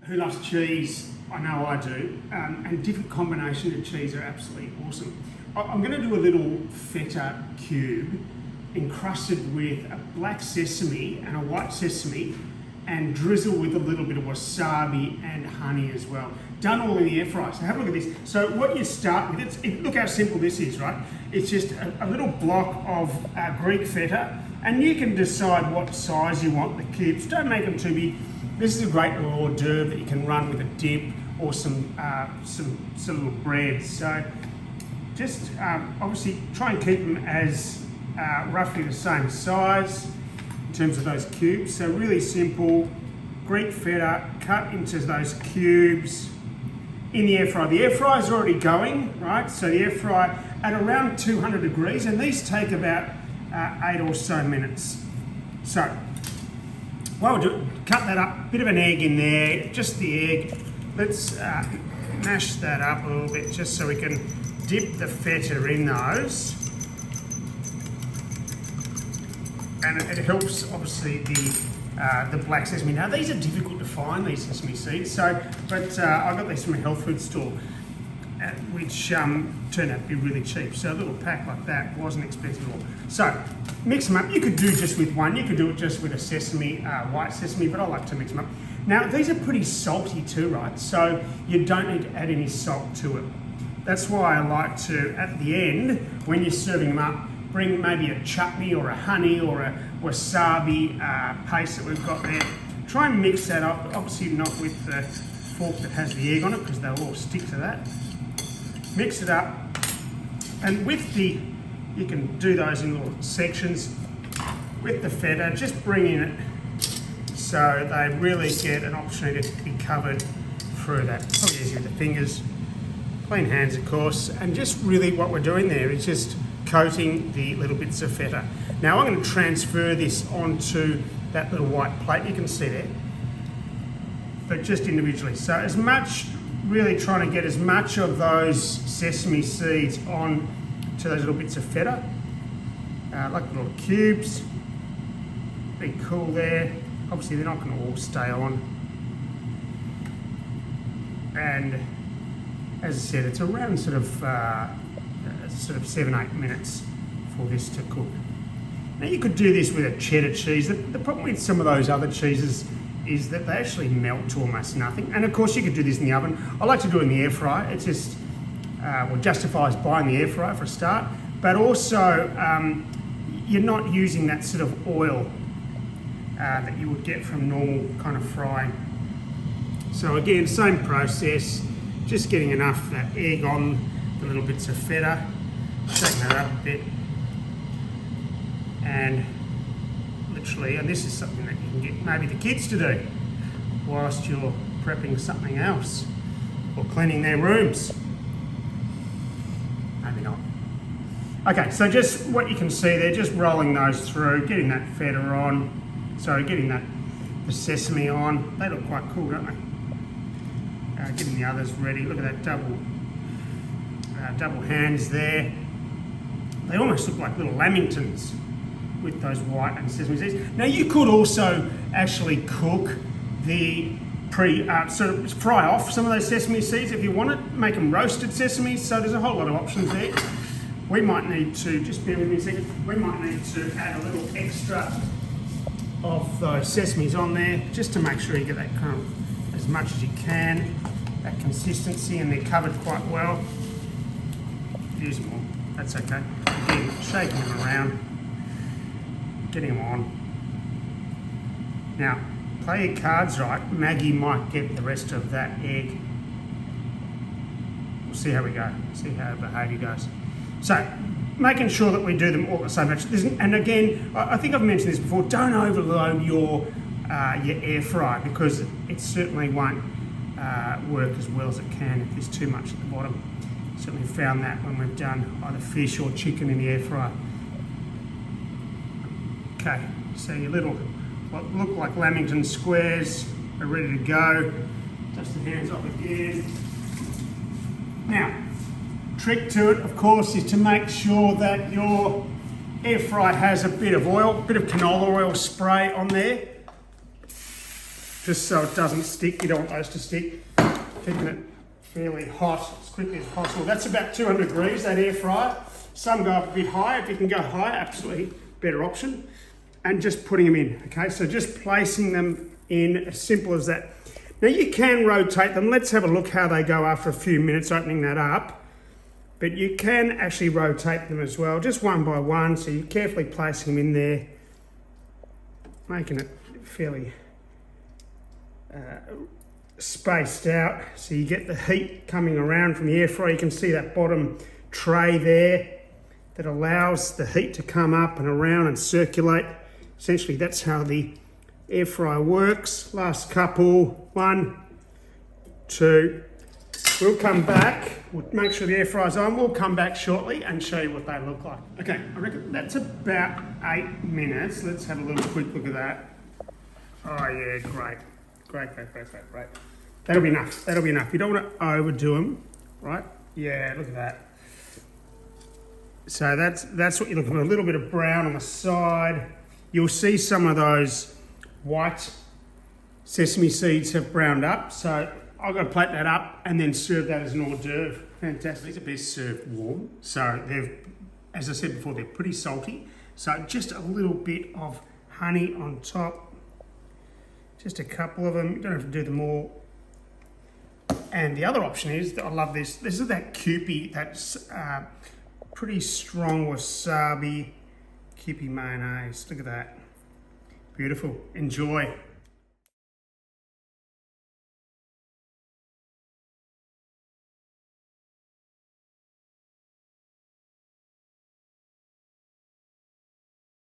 who loves cheese, I know I do, and different combinations of cheese are absolutely awesome. I'm going to do a little feta cube encrusted with a black sesame and a white sesame and drizzle with a little bit of wasabi and honey as well. Done all in the air fryer. So have a look at this. So what you start with, look how simple this is, right? It's just a little block of Greek feta, and you can decide what size you want the cubes. Don't make them too big. This is a great little hors d'oeuvre that you can run with a dip or some little bread. So just obviously try and keep them as roughly the same size in terms of those cubes. So really simple, Greek feta cut into those cubes in the air fryer. The air fryer is already going, right? So the air fryer at around 200 degrees, and these take about 8 or so minutes. So what we'll do, cut that up, bit of an egg in there, just the egg. Let's mash that up a little bit just so we can dip the feta in those. And it helps, obviously, the black sesame. Now, these are difficult to find, these sesame seeds, but I got these from a health food store, which turned out to be really cheap. So a little pack like that wasn't expensive at all. So mix them up. You could do just with one. You could do it just with a sesame, white sesame, but I like to mix them up. Now, these are pretty salty too, right? So you don't need to add any salt to it. That's why I like to, at the end, when you're serving them up, bring maybe a chutney or a honey or a wasabi paste that we've got there. Try and mix that up, obviously not with the fork that has the egg on it because they'll all stick to that. Mix it up, and with you can do those in little sections. With the feta, just bring in it so they really get an opportunity to be covered through that. Probably easier with the fingers. Clean hands, of course, and just really what we're doing there is just coating the little bits of feta. Now I'm going to transfer this onto that little white plate you can see there, but just individually. So as much, really trying to get as much of those sesame seeds on to those little bits of feta, like little cubes. Be cool there. Obviously they're not going to all stay on. And as I said, it's around sort of 7-8 minutes for this to cook. Now you could do this with a cheddar cheese. The problem with some of those other cheeses is that they actually melt to almost nothing. And of course you could do this in the oven. I like to do it in the air fryer. It's just, justifies buying the air fryer for a start, but also you're not using that sort of oil that you would get from normal kind of frying. So again, same process, just getting enough of that egg on the little bits of feta, shaking that up a bit, and literally, and this is something that you can get maybe the kids to do whilst you're prepping something else or cleaning their rooms. Maybe not. Okay, so just what you can see there, just rolling those through, getting that feta on, getting the sesame on. They look quite cool, don't they? Getting the others ready. Look at that double hands there. They almost look like little lamingtons with those white and sesame seeds. Now you could also actually cook the sort of fry off some of those sesame seeds if you want it. Make them roasted sesame. So there's a whole lot of options there. We might need to, just bear with me a second, we might need to add a little extra of those sesames on there just to make sure you get that kind of as much as you can, that consistency, and they're covered quite well. Use more, that's okay. Again, shaking them around, getting them on. Now, play your cards right. Maggie might get the rest of that egg. We'll see how we go, see how the behaviour goes. So, making sure that we do them all at the same time. And again, I think I've mentioned this before, don't overload your air fryer because it certainly won't work as well as it can if there's too much at the bottom. Certainly found that when we've done either fish or chicken in the air fryer. Okay, so your little, what look like lamington squares are ready to go. Dust the hands off again. Now, trick to it, of course, is to make sure that your air fryer has a bit of oil, a bit of canola oil spray on there. just so it doesn't stick. You don't want those to stick. Keeping it fairly hot as quickly as possible. That's about 200 degrees, that air fryer. Some go up a bit higher. If you can go higher, absolutely better option. And just putting them in, okay? So just placing them in, as simple as that. Now you can rotate them. Let's have a look how they go after a few minutes opening that up. But you can actually rotate them as well, just one by one. So you're carefully placing them in there, making it fairly spaced out. So you get the heat coming around from the air fryer. You can see that bottom tray there that allows the heat to come up and around and circulate. Essentially, that's how the air fryer works. Last couple, 1, 2. We'll come back, we'll make sure the air fryer's on, we'll come back shortly and show you what they look like. Okay, I reckon that's about 8 minutes. Let's have a little quick look at that. Oh yeah, great. Great. That'll be enough. You don't want to overdo them, right? Yeah, look at that. So that's what you're looking for, a little bit of brown on the side. You'll see some of those white sesame seeds have browned up, so I've got to plate that up and then serve that as an hors d'oeuvre. Fantastic. These are best served warm. So they're, as I said before, they're pretty salty. So just a little bit of honey on top. Just a couple of them. You don't have to do them all. And the other option is, I love this. This is that Kewpie, that's pretty strong wasabi Kewpie mayonnaise. Look at that. Beautiful. Enjoy.